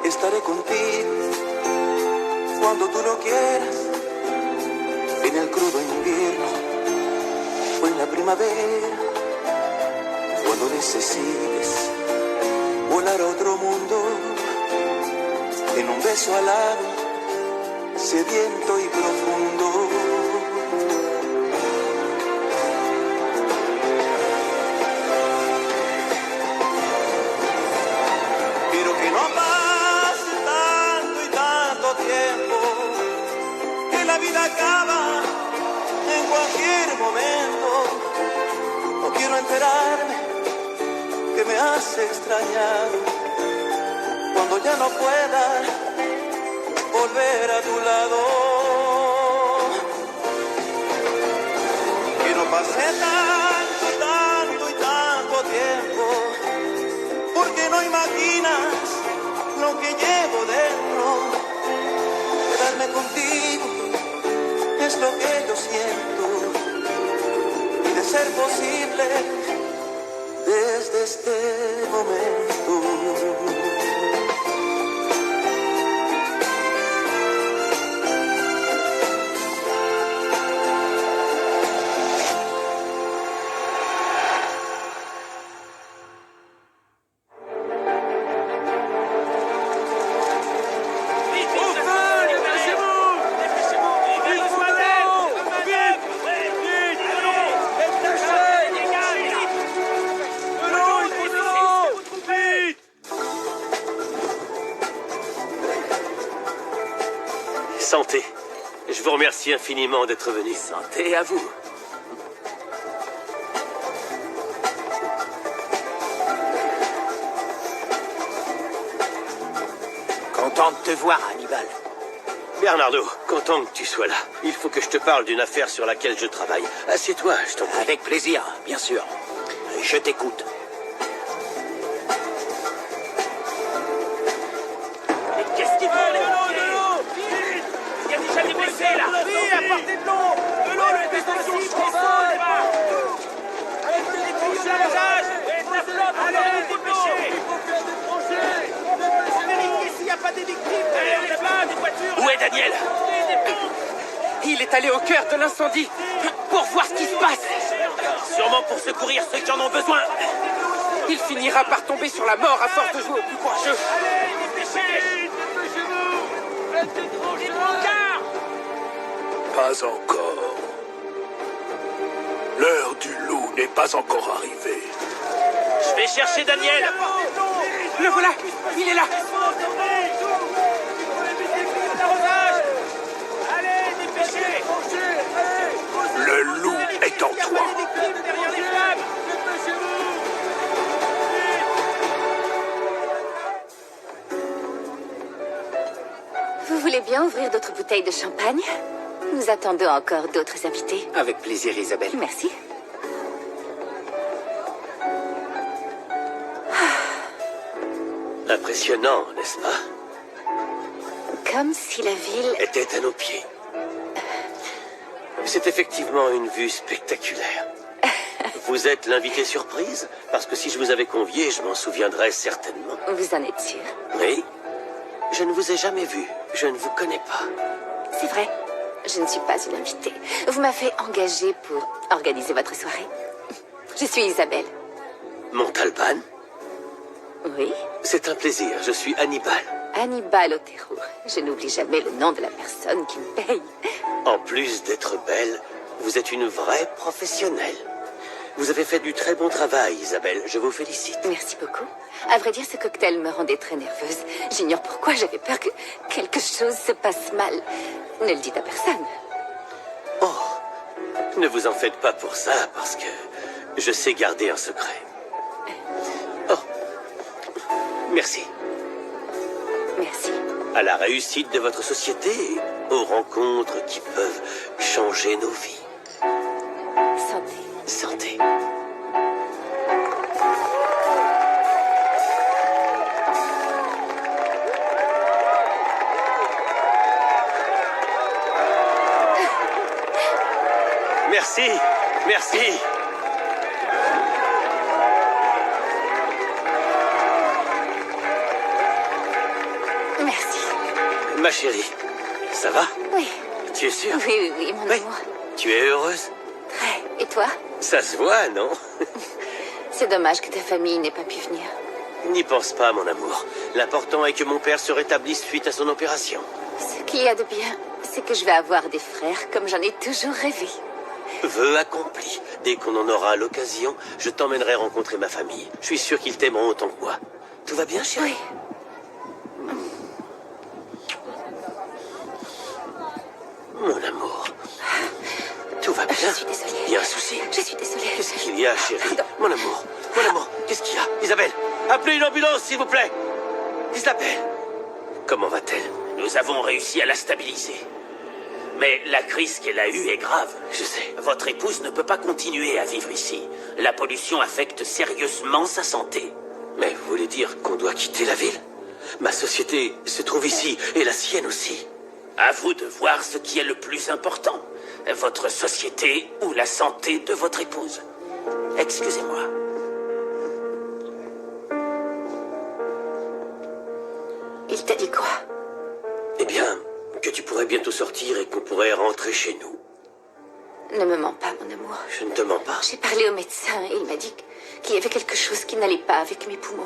Estaré contigo cuando tú lo quieras, en el crudo invierno o en la primavera, cuando necesites volar a otro mundo, en un beso alado, sediento y profundo. Quiero que no pase tanto y tanto tiempo, que la vida acaba en cualquier momento. No quiero enterarme que me has extrañado, cuando ya no pueda volver a tu lado. Que no pase tanto y tanto tiempo, porque no imaginas lo que llevo dentro. Quedarme contigo es lo que yo siento, y de ser posible desde este momento. Santé. Je vous remercie infiniment d'être venu. Santé à vous. Content de te voir, Hannibal. Bernardo, content que tu sois là. Il faut que je te parle d'une affaire sur laquelle je travaille. Assieds-toi, je t'en prie. Avec plaisir, bien sûr. Je t'écoute. Mais qu'est-ce qu'ils font, les pompiers? De l'eau! Vite! Il y a déjà des blessés, là! Oui, apportez de l'eau! De l'eau, le détention, je travaille! Arrêtez les couchages! Et de la flotte, allez, dépêchez! Il faut faire des projets! Vérifiez s'il n'y a pas des victimes! Allez, on est là, des voitures! Où est Daniel? Il est allé au cœur de l'incendie pour voir ce qui se passe. Sûrement pour secourir ceux qui en ont besoin. Il finira par tomber sur la mort à force de jouer au plus courageux. Allez, dépêchez! Dépêchez-vous! Faites des brancards! Pas encore. L'heure du loup n'est pas encore arrivée. Je vais chercher Daniel. Le voilà. Il est là. Allez, dépêchez! Le loup est en toi. Derrière les flammes! Vous voulez bien ouvrir d'autres bouteilles de champagne? Nous attendons encore d'autres invités. Avec plaisir, Isabelle. Merci. Impressionnant, n'est-ce pas? Comme si la ville... Était à nos pieds. C'est effectivement une vue spectaculaire. Vous êtes l'invité surprise? Parce que si je vous avais convié, je m'en souviendrais certainement. Vous en êtes sûr? Oui? Je ne vous ai jamais vu. Je ne vous connais pas. C'est vrai. Je ne suis pas une invitée. Vous m'avez engagée pour organiser votre soirée. Je suis Isabelle. Montalban? Oui? C'est un plaisir. Je suis Hannibal. Hannibal Otero. Je n'oublie jamais le nom de la personne qui me paye. En plus d'être belle, vous êtes une vraie professionnelle. Vous avez fait du très bon travail, Isabelle. Je vous félicite. Merci beaucoup. À vrai dire, ce cocktail me rendait très nerveuse. J'ignore pourquoi, j'avais peur que quelque chose se passe mal. Ne le dites à personne. Oh, ne vous en faites pas pour ça, parce que je sais garder un secret. Oh, merci. Merci. À la réussite de votre société et aux rencontres qui peuvent changer nos vies. Santé. Santé. Merci, merci. Ma chérie, ça va? Oui, Tu es sûre? oui, mon Oui. amour. Tu es heureuse? Très. Et toi? Ça se voit, non? C'est dommage que ta famille n'ait pas pu venir. N'y pense pas, mon amour. L'important est que mon père se rétablisse suite à son opération. Ce qu'il y a de bien, c'est que je vais avoir des frères comme j'en ai toujours rêvé. Vœu accompli. Dès qu'on en aura l'occasion, je t'emmènerai rencontrer ma famille. Je suis sûr qu'ils t'aimeront autant que moi. Tout va bien, chérie? Oui. Mon amour. Tout va bien? Je suis désolée. Il y a un souci? Je suis désolée. Qu'est-ce qu'il y a, chérie? Pardon. Mon amour, qu'est-ce qu'il y a? Isabelle, appelez une ambulance, s'il vous plaît. Isabelle, comment va-t-elle? Nous avons réussi à la stabiliser. Mais la crise qu'elle a eue est grave. Je sais. Votre épouse ne peut pas continuer à vivre ici. La pollution affecte sérieusement sa santé. Mais vous voulez dire qu'on doit quitter la ville? Ma société se trouve ici, et la sienne aussi. À vous de voir ce qui est le plus important. Votre société ou la santé de votre épouse. Excusez-moi. Il t'a dit quoi? Eh bien, que tu pourrais bientôt sortir et qu'on pourrait rentrer chez nous. Ne me mens pas, mon amour. Je ne te mens pas. J'ai parlé au médecin et il m'a dit qu'il y avait quelque chose qui n'allait pas avec mes poumons.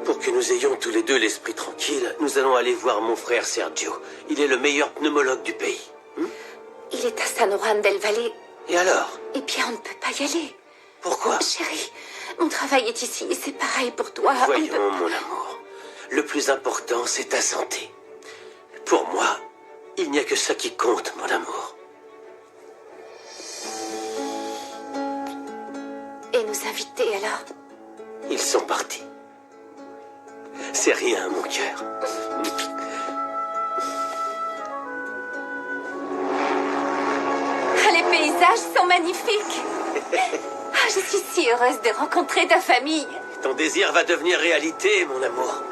Pour que nous ayons tous les deux l'esprit tranquille, nous allons aller voir mon frère Sergio. Il est le meilleur pneumologue du pays. Il est à San Juan del Valle. Et alors? Eh bien, on ne peut pas y aller. Pourquoi? Chérie, mon travail est ici et c'est pareil pour toi. On ne Voyons, peut- mon amour. Le plus important, c'est ta santé. Pour moi, il n'y a que ça qui compte, mon amour. Et nos invités, alors? Ils sont partis. C'est rien, mon cœur. Ah, les paysages sont magnifiques. Ah, je suis si heureuse de rencontrer ta famille. Ton désir va devenir réalité, mon amour.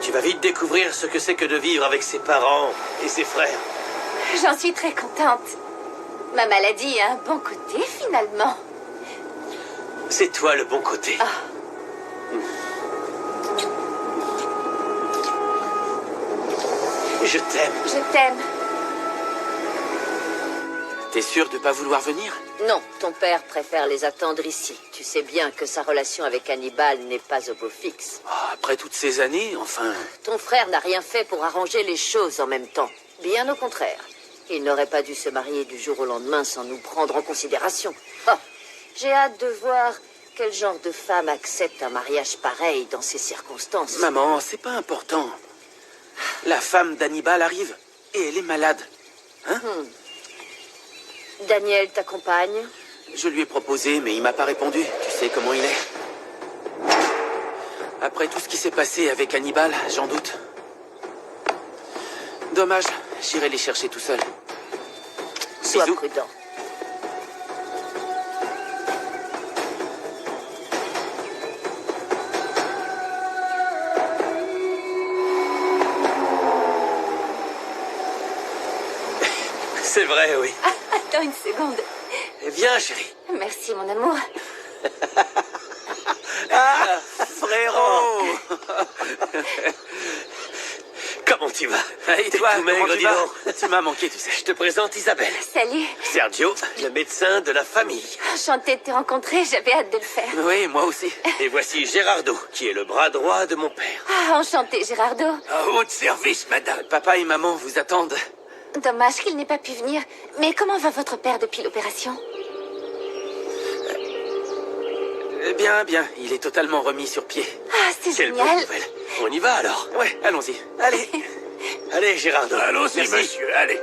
Tu vas vite découvrir ce que c'est que de vivre avec ses parents et ses frères. J'en suis très contente. Ma maladie a un bon côté, finalement. C'est toi le bon côté. Je t'aime. Je t'aime. T'es sûr de pas vouloir venir? Non, ton père préfère les attendre ici. Tu sais bien que sa relation avec Hannibal n'est pas au beau fixe. Après toutes ces années, enfin... Ton frère n'a rien fait pour arranger les choses en même temps. Bien au contraire. Il n'aurait pas dû se marier du jour au lendemain sans nous prendre en considération. Ah, j'ai hâte de voir quel genre de femme accepte un mariage pareil dans ces circonstances. Maman, c'est pas important. La femme d'Hannibal arrive et elle est malade. Daniel t'accompagne? Je lui ai proposé, mais il m'a pas répondu. Tu sais comment il est. Après tout ce qui s'est passé avec Hannibal, j'en doute. Dommage, j'irai les chercher tout seul. Sois Bisous. prudent. C'est vrai, oui. Attends une seconde. Viens, chérie. Merci, mon amour. Frérot! Comment tu vas? Et T'es toi, tout comment maigre, tu dis vas? donc. Tu m'as manqué, tu sais. Je te présente Isabelle. Salut. Sergio, le médecin de la famille. Enchantée de te rencontrer, j'avais hâte de le faire. Oui, moi aussi. Et voici Gérardo, qui est le bras droit de mon père. Ah, enchantée, Gérardo. À votre service, madame. Papa et maman vous attendent. Dommage qu'il n'ait pas pu venir. Mais comment va votre père depuis l'opération? Bien, bien. Il est totalement remis sur pied. Ah, c'est Quelle bonne génial. nouvelle. On y va alors. Ouais, allons-y. Allez. Allez, Gérardo. Allons-y, Merci. monsieur, allez.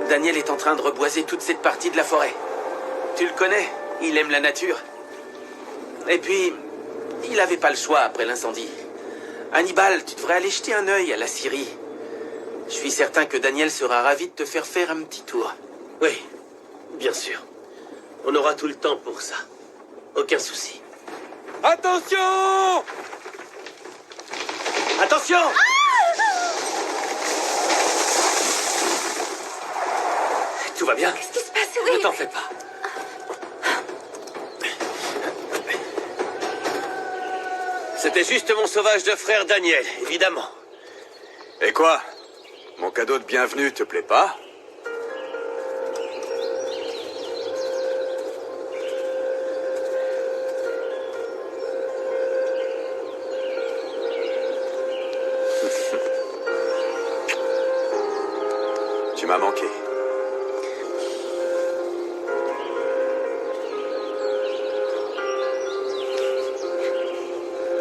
Daniel est en train de reboiser toute cette partie de la forêt. Tu le connais, il aime la nature. Et puis, il n'avait pas le choix après l'incendie. Hannibal, tu devrais aller jeter un œil à la scierie. Je suis certain que Daniel sera ravi de te faire faire un petit tour. Oui, bien sûr. On aura tout le temps pour ça. Aucun souci. Attention! Attention! Tout va bien? Qu'est-ce qui se passe? Ne Oui. t'en fais pas. C'était juste mon sauvage de frère Daniel, évidemment. Et quoi? Mon cadeau de bienvenue te plaît pas? Tu m'as manqué.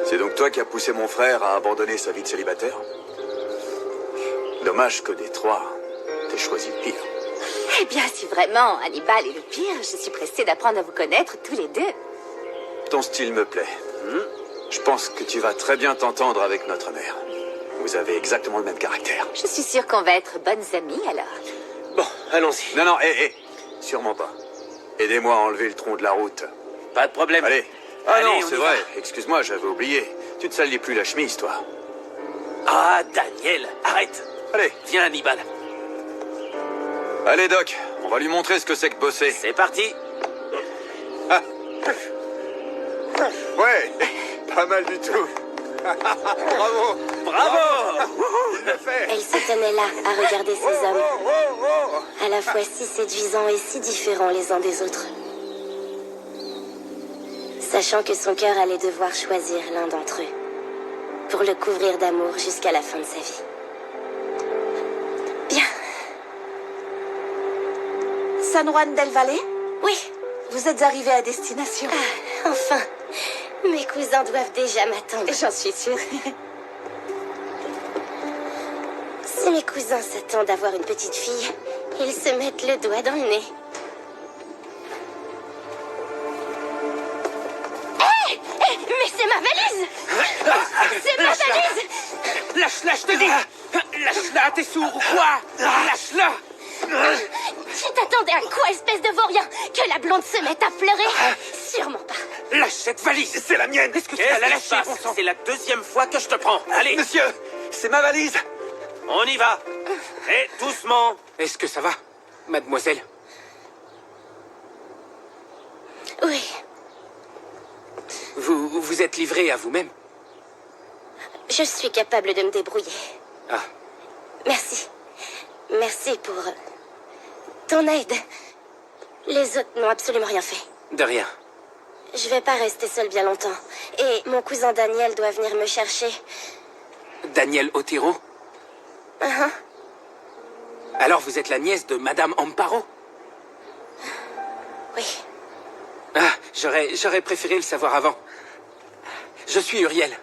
C'est donc toi qui as poussé mon frère à abandonner sa vie de célibataire? Dommage que des trois, t'aies choisi le pire. Eh bien, si vraiment Hannibal est le pire, je suis pressée d'apprendre à vous connaître tous les deux. Ton style me plaît. Je pense que tu vas très bien t'entendre avec notre mère. Vous avez exactement le même caractère. Je suis sûre qu'on va être bonnes amies, alors. Bon, allons-y. Non, sûrement pas. Aidez-moi à enlever le tronc de la route. Pas de problème. Allez. Allez, Non, on c'est y vrai. va. Excuse-moi, j'avais oublié. Tu te salis plus la chemise, toi. Ah, Daniel, arrête. Allez. Viens, Hannibal. Allez, Doc. On va lui montrer ce que c'est que bosser. C'est parti. Ouais, pas mal du tout. Bravo. Bravo. Il le fait. Elle se tenait là, à regarder ces hommes, à la fois si séduisants et si différents les uns des autres. Sachant que son cœur allait devoir choisir l'un d'entre eux, pour le couvrir d'amour jusqu'à la fin de sa vie. Bien. San Juan del Valle? Oui, Vous êtes arrivé à destination. enfin. Mes cousins doivent déjà m'attendre. J'en suis sûre. Si mes cousins s'attendent à voir une petite fille, ils se mettent le doigt dans le nez. Hé! Mais c'est ma valise! C'est ma valise! Lâche-la, je te dis. Lâche-la, t'es sourd ou quoi? Lâche-la. Tu t'attendais à quoi, espèce de vaurien? Que la blonde se mette à pleurer? Sûrement pas. Lâche cette valise. C'est la mienne. Est-ce que tu vas la lâcher, bon sang? C'est la deuxième fois que je te prends. Allez. Monsieur, c'est ma valise. On y va. Et doucement. Est-ce que ça va, mademoiselle? Oui, Vous êtes livrée à vous-même? je suis capable de me débrouiller. Ah, Merci. Merci pour ton aide. Les autres n'ont absolument rien fait. de rien. Je vais pas rester seule bien longtemps. Et mon cousin Daniel doit venir me chercher. Daniel Otero? Hein? Alors vous êtes la nièce de Madame Amparo? Oui. Ah, j'aurais préféré le savoir avant. Je suis Uriel.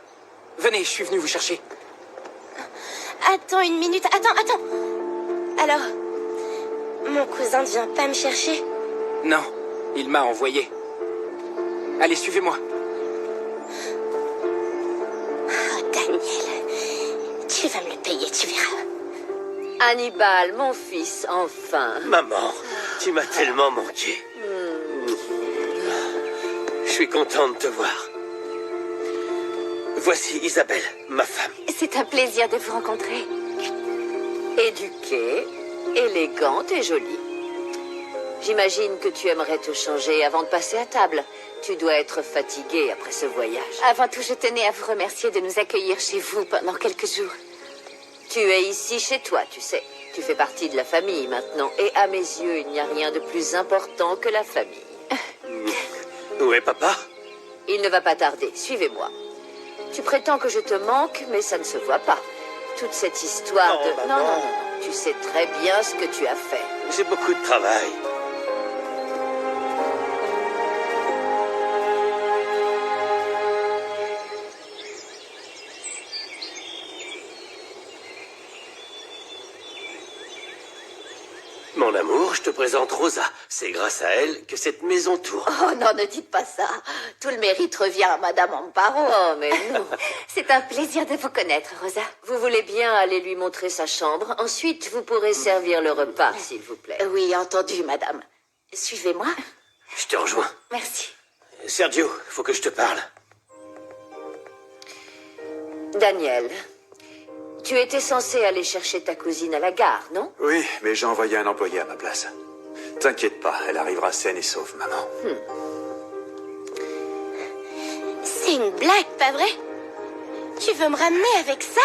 Venez, je suis venu vous chercher. Attends une minute. Attends. Alors, mon cousin ne vient pas me chercher? Non, il m'a envoyé. Allez, suivez-moi. Oh, Daniel, tu vas me le payer, tu verras. Hannibal, mon fils, enfin. Maman, tu m'as tellement manqué. Je suis content de te voir. Voici Isabelle, ma femme. C'est un plaisir de vous rencontrer. Éduquée, élégante et jolie. J'imagine que tu aimerais te changer avant de passer à table. Tu dois être fatiguée après ce voyage. Avant tout, je tenais à vous remercier de nous accueillir chez vous pendant quelques jours. Tu es ici chez toi, tu sais. Tu fais partie de la famille maintenant. Et à mes yeux, il n'y a rien de plus important que la famille. Où est papa? Il ne va pas tarder. Suivez-moi. Tu prétends que je te manque, mais ça ne se voit pas. Toute cette histoire Non, de... maman. Non. Tu sais très bien ce que tu as fait. J'ai beaucoup de travail. Mon amour, je te présente Rosa. C'est grâce à elle que cette maison tourne. Oh non, ne dites pas ça. Tout le mérite revient à Madame Amparo. Oh, mais non. C'est un plaisir de vous connaître, Rosa. Vous voulez bien aller lui montrer sa chambre. Ensuite, vous pourrez servir le repas, s'il vous plaît. Oui, entendu, madame. Suivez-moi. Je te rejoins. Merci. Sergio, faut que je te parle. Daniel, tu étais censé aller chercher ta cousine à la gare, non? Oui, mais j'ai envoyé un employé à ma place. T'inquiète pas, elle arrivera saine et sauve, maman. C'est une blague, pas vrai? Tu veux me ramener avec ça?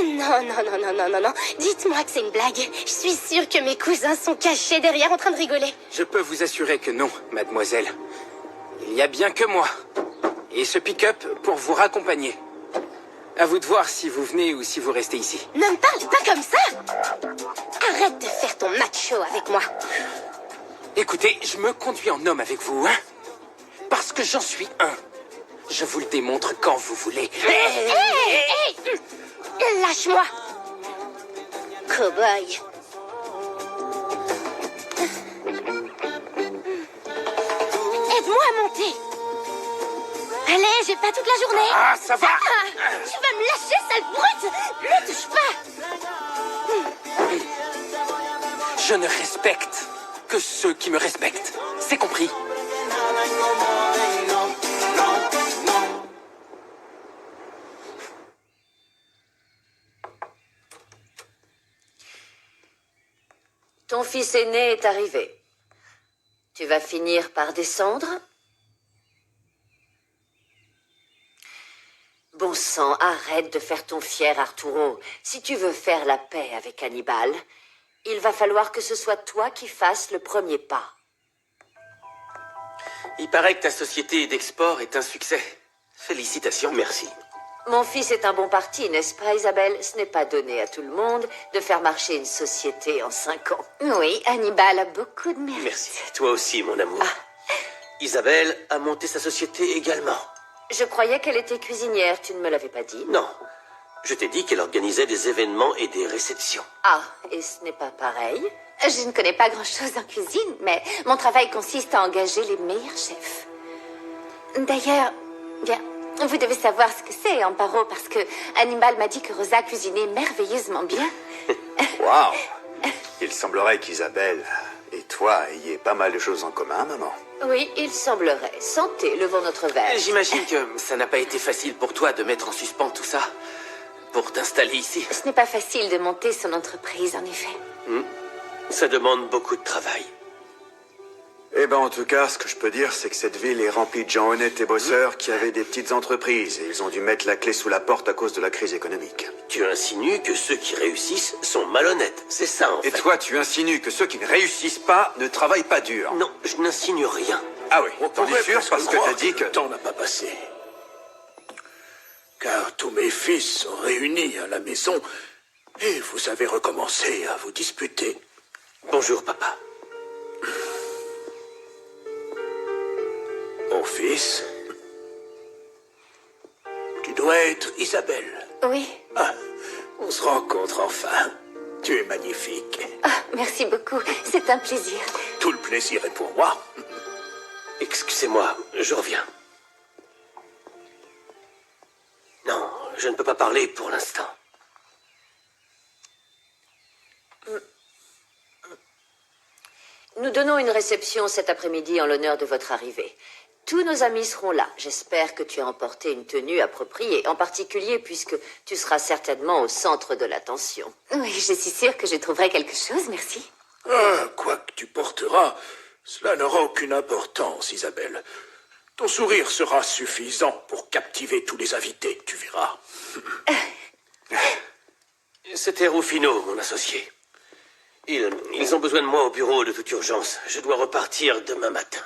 Non, non, non, non, non, non, non. Dites-moi que c'est une blague. Je suis sûre que mes cousins sont cachés derrière en train de rigoler. Je peux vous assurer que non, mademoiselle. Il n'y a bien que moi. Et ce pick-up pour vous raccompagner. À vous de voir si vous venez ou si vous restez ici. Ne me parle pas comme ça! Arrête de faire ton macho avec moi. Écoutez, je me conduis en homme avec vous, hein? Parce que j'en suis un. Je vous le démontre quand vous voulez. Hé! Lâche-moi! Cow-boy. Aide-moi à monter. Allez, j'ai pas toute la journée. Ah, ça va! Tu vas me lâcher, sale brute! Ne touche pas! Je ne respecte que ceux qui me respectent. C'est compris? Ton fils aîné est arrivé. Tu vas finir par descendre? Bon sang, arrête de faire ton fier, Arturo. Si tu veux faire la paix avec Hannibal, il va falloir que ce soit toi qui fasses le premier pas. Il paraît que ta société d'export est un succès. Félicitations. Merci. Mon fils est un bon parti, n'est-ce pas, Isabelle? Ce n'est pas donné à tout le monde de faire marcher une société en 5 ans. Oui, Hannibal a beaucoup de mérite. Merci. Toi aussi, mon amour. Isabelle a monté sa société également. Je croyais qu'elle était cuisinière, tu ne me l'avais pas dit? Non. Je t'ai dit qu'elle organisait des événements et des réceptions. Ah, et ce n'est pas pareil? Je ne connais pas grand-chose en cuisine, mais mon travail consiste à engager les meilleurs chefs. D'ailleurs, bien, vous devez savoir ce que c'est, Amparo, parce que Hannibal m'a dit que Rosa cuisinait merveilleusement bien. Waouh! Il semblerait qu'Isabelle et toi ayez pas mal de choses en commun, maman. Oui, il semblerait. Santé, levons notre verre. J'imagine que ça n'a pas été facile pour toi de mettre en suspens tout ça. Pour t'installer ici. Ce n'est pas facile de monter son entreprise, en effet. Ça demande beaucoup de travail. Eh ben, en tout cas, ce que je peux dire, c'est que cette ville est remplie de gens honnêtes et bosseurs qui avaient des petites entreprises et ils ont dû mettre la clé sous la porte à cause de la crise économique. Tu insinues que ceux qui réussissent sont malhonnêtes. C'est ça, en fait. Et toi, tu insinues que ceux qui ne réussissent pas ne travaillent pas dur. Non, je n'insinue rien. Ah oui, t'en es sûr parce que t'as dit que... Le temps n'a pas passé. Car tous mes fils sont réunis à la maison et vous avez recommencé à vous disputer. Bonjour, papa. Mon fils, tu dois être Isabelle. Oui. Ah, on se rencontre enfin. Tu es magnifique. Ah, merci beaucoup. C'est un plaisir. Tout le plaisir est pour moi. Excusez-moi, je reviens. Non, je ne peux pas parler pour l'instant. Nous donnons une réception cet après-midi en l'honneur de votre arrivée. Tous nos amis seront là. J'espère que tu as emporté une tenue appropriée, en particulier puisque tu seras certainement au centre de l'attention. Oui, je suis sûre que je trouverai quelque chose, merci. Ah, quoi que tu porteras, cela n'aura aucune importance, Isabelle. Ton sourire sera suffisant pour captiver tous les invités, tu verras. C'était Rufino, mon associé. Ils ont besoin de moi au bureau de toute urgence. Je dois repartir demain matin.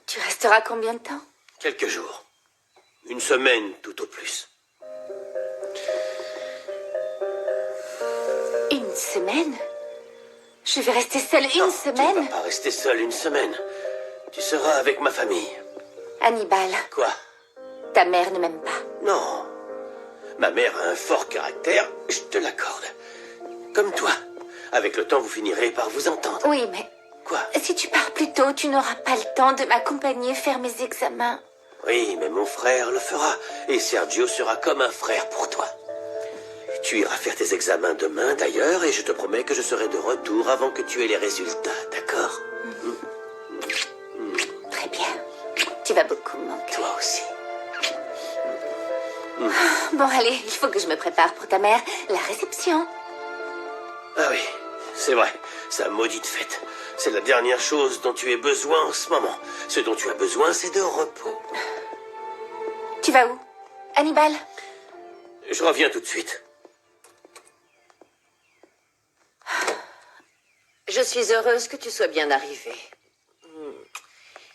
Tu resteras combien de temps? Quelques jours. Une semaine, tout au plus. Une semaine? Je vais rester seule une Non, semaine? Tu ne vas pas rester seule une semaine. Tu seras avec ma famille. Hannibal, Quoi? ta mère ne m'aime pas. Non. Ma mère a un fort caractère, je te l'accorde. Comme toi. Avec le temps, vous finirez par vous entendre. Oui, mais Quoi? si tu pars plus tôt, tu n'auras pas le temps de m'accompagner faire mes examens. Oui, mais mon frère le fera. Et Sergio sera comme un frère pour toi. Tu iras faire tes examens demain, d'ailleurs, et je te promets que je serai de retour avant que tu aies les résultats, d'accord? Très bien. Tu vas beaucoup me manquer. Toi aussi. Bon, allez, il faut que je me prépare pour ta mère. La réception. Ah oui, c'est vrai. sa maudite fête. C'est la dernière chose dont tu aies besoin en ce moment. Ce dont tu as besoin, c'est de repos. Tu vas où? Hannibal? Je reviens tout de suite. Je suis heureuse que tu sois bien arrivée.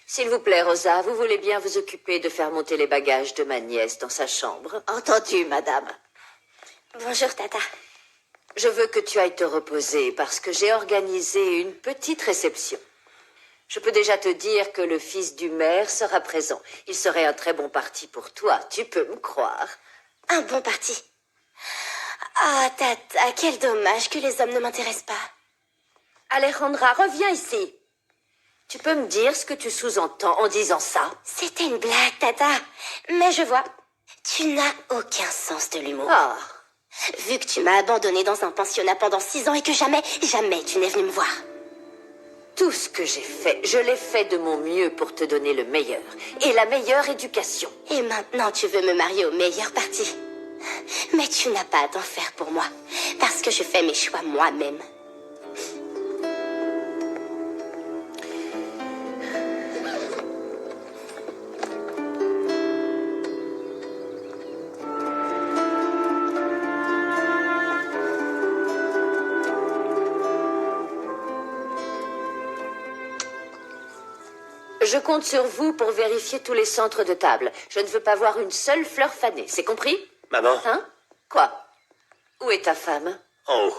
S'il vous plaît, Rosa, vous voulez bien vous occuper de faire monter les bagages de ma nièce dans sa chambre? Entendu, madame. Bonjour, Tata. Je veux que tu ailles te reposer parce que j'ai organisé une petite réception. Je peux déjà te dire que le fils du maire sera présent. Il serait un très bon parti pour toi, tu peux me croire. Un bon parti. Ah, Tata, quel dommage que les hommes ne m'intéressent pas. Alejandra, reviens ici. Tu peux me dire ce que tu sous-entends en disant ça? C'était une blague, Tata. Mais je vois, tu n'as aucun sens de l'humour. Ah, Vu que tu m'as abandonnée dans un pensionnat pendant 6 ans et que jamais tu n'es venue me voir. tout ce que j'ai fait, je l'ai fait de mon mieux pour te donner le meilleur et la meilleure éducation. Et maintenant, tu veux me marier au meilleur parti. Mais tu n'as pas à t'en faire pour moi, parce que je fais mes choix moi-même. Je compte sur vous pour vérifier tous les centres de table. Je ne veux pas voir une seule fleur fanée, c'est compris? Maman? Hein? Quoi? Où est ta femme? En haut.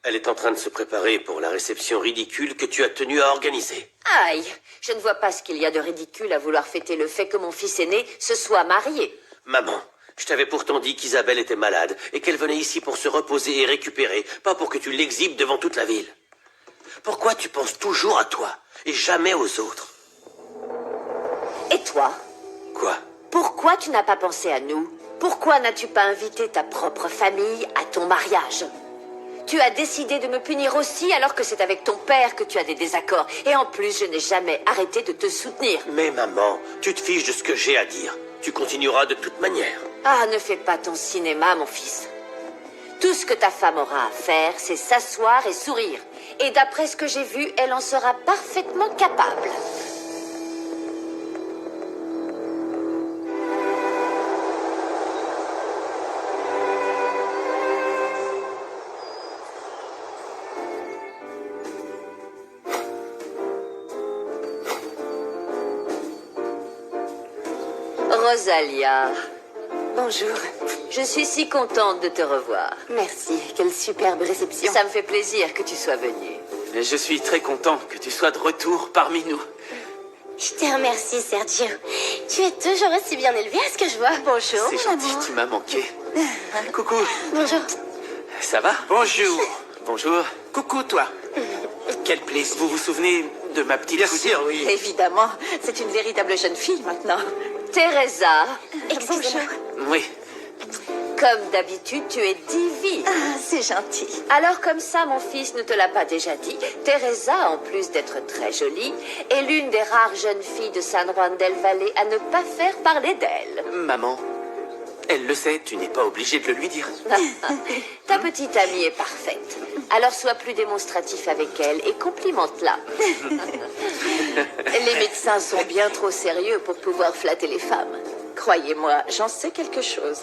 Elle est en train de se préparer pour la réception ridicule que tu as tenu à organiser. Aïe, je ne vois pas ce qu'il y a de ridicule à vouloir fêter le fait que mon fils aîné se soit marié. Maman, je t'avais pourtant dit qu'Isabelle était malade et qu'elle venait ici pour se reposer et récupérer, pas pour que tu l'exhibes devant toute la ville. Pourquoi tu penses toujours à toi et jamais aux autres? Et toi? Quoi? Pourquoi tu n'as pas pensé à nous? Pourquoi n'as-tu pas invité ta propre famille à ton mariage? Tu as décidé de me punir aussi alors que c'est avec ton père que tu as des désaccords. Et en plus, je n'ai jamais arrêté de te soutenir. Mais maman, tu te fiches de ce que j'ai à dire. Tu continueras de toute manière. Ah, ne fais pas ton cinéma, mon fils. Tout ce que ta femme aura à faire, c'est s'asseoir et sourire. Et d'après ce que j'ai vu, elle en sera parfaitement capable. Rosalia, Bonjour. je suis si contente de te revoir. Merci. Quelle superbe réception. Ça me fait plaisir que tu sois venue. Et je suis très content que tu sois de retour parmi nous. Je te remercie, Sergio. Tu es toujours aussi bien élevé à ce que je vois. Bonjour, C'est mon gentil, amour. tu m'as manqué. Coucou, Bonjour. ça va? Bonjour. Bonjour. Coucou, toi. Quel plaisir. Vous vous souvenez de ma petite Bien cousine? sûr, oui. Évidemment, c'est une véritable jeune fille maintenant. Teresa, Excusez-moi. Oui. comme d'habitude, tu es divine. Ah, c'est gentil. Alors comme ça, mon fils ne te l'a pas déjà dit, Teresa, en plus d'être très jolie, est l'une des rares jeunes filles de San Juan del Valle à ne pas faire parler d'elle. Maman, elle le sait, tu n'es pas obligé de le lui dire. Ta petite amie est parfaite. Alors sois plus démonstratif avec elle et complimente-la. Les médecins sont bien trop sérieux pour pouvoir flatter les femmes. Croyez-moi, j'en sais quelque chose.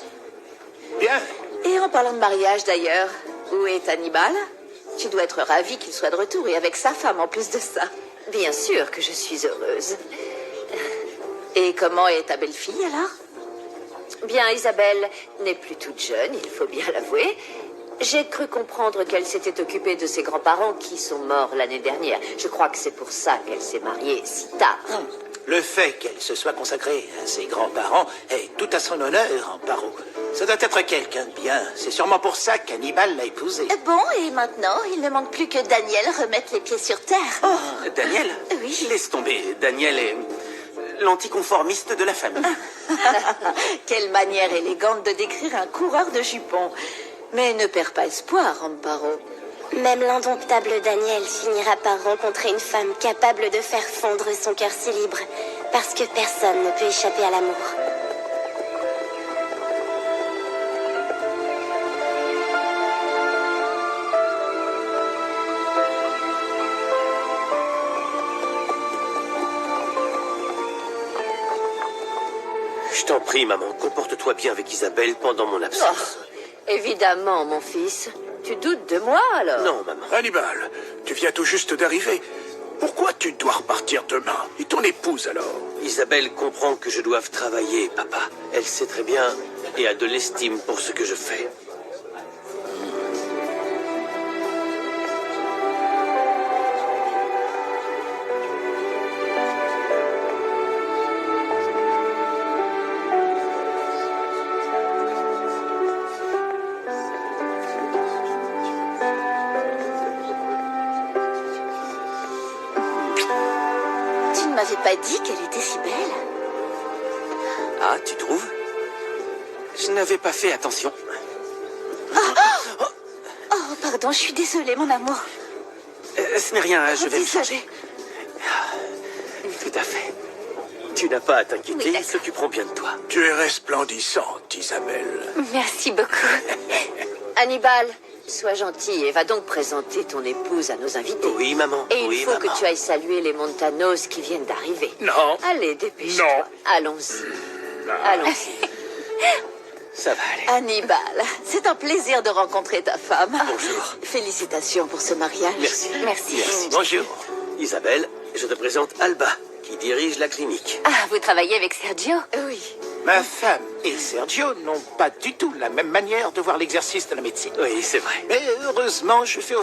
Bien. Et en parlant de mariage d'ailleurs, où est Hannibal? Tu dois être ravi qu'il soit de retour et avec sa femme en plus de ça. Bien sûr que je suis heureuse. Et comment est ta belle-fille alors? Bien, Isabelle n'est plus toute jeune, il faut bien l'avouer. J'ai cru comprendre qu'elle s'était occupée de ses grands-parents qui sont morts l'année dernière. Je crois que c'est pour ça qu'elle s'est mariée si tard. Le fait qu'elle se soit consacrée à ses grands-parents est tout à son honneur, Amparo. Ça doit être quelqu'un de bien. C'est sûrement pour ça qu'Hannibal l'a épousée. Bon, et maintenant, il ne manque plus que Daniel remette les pieds sur terre. Daniel? Oui. Laisse tomber, Daniel est l'anticonformiste de la famille. Quelle manière élégante de décrire un coureur de jupons. Mais ne perds pas espoir, Amparo. Même l'indomptable Daniel finira par rencontrer une femme capable de faire fondre son cœur si libre, parce que personne ne peut échapper à l'amour. Je t'en prie, maman, comporte-toi bien avec Isabelle pendant mon absence. Évidemment, mon fils. Tu doutes de moi, alors? Non, maman. Hannibal, tu viens tout juste d'arriver. Pourquoi tu dois repartir demain? Et ton épouse, alors? Isabelle comprend que je dois travailler, papa. Elle sait très bien et a de l'estime pour ce que je fais. Tu ne m'avais pas dit qu'elle était si belle. Ah, tu trouves? Je n'avais pas fait attention. Oh, pardon, je suis désolée, mon amour. Ce n'est rien, je vais me Désolée. changer. Tout à fait. Tu n'as pas à t'inquiéter, Oui, ils d'accord. s'occuperont bien de toi. Tu es resplendissante, Isabelle. Merci beaucoup. Hannibal, sois gentil et va donc présenter ton épouse à nos invités. Oui, maman. Et il oui, faut maman. que tu ailles saluer les Montanos qui viennent d'arriver. Non. Allez, dépêche-toi. Non. Allons-y. Allons-y. Ça va aller. Hannibal, c'est un plaisir de rencontrer ta femme. Bonjour. Félicitations pour ce mariage. Merci. Merci. Bonjour. Isabelle, je te présente Alba, qui dirige la clinique. Ah, vous travaillez avec Sergio? Oui. Ma femme et Sergio n'ont pas du tout la même manière de voir l'exercice de la médecine. Oui, c'est vrai. Mais heureusement, je fais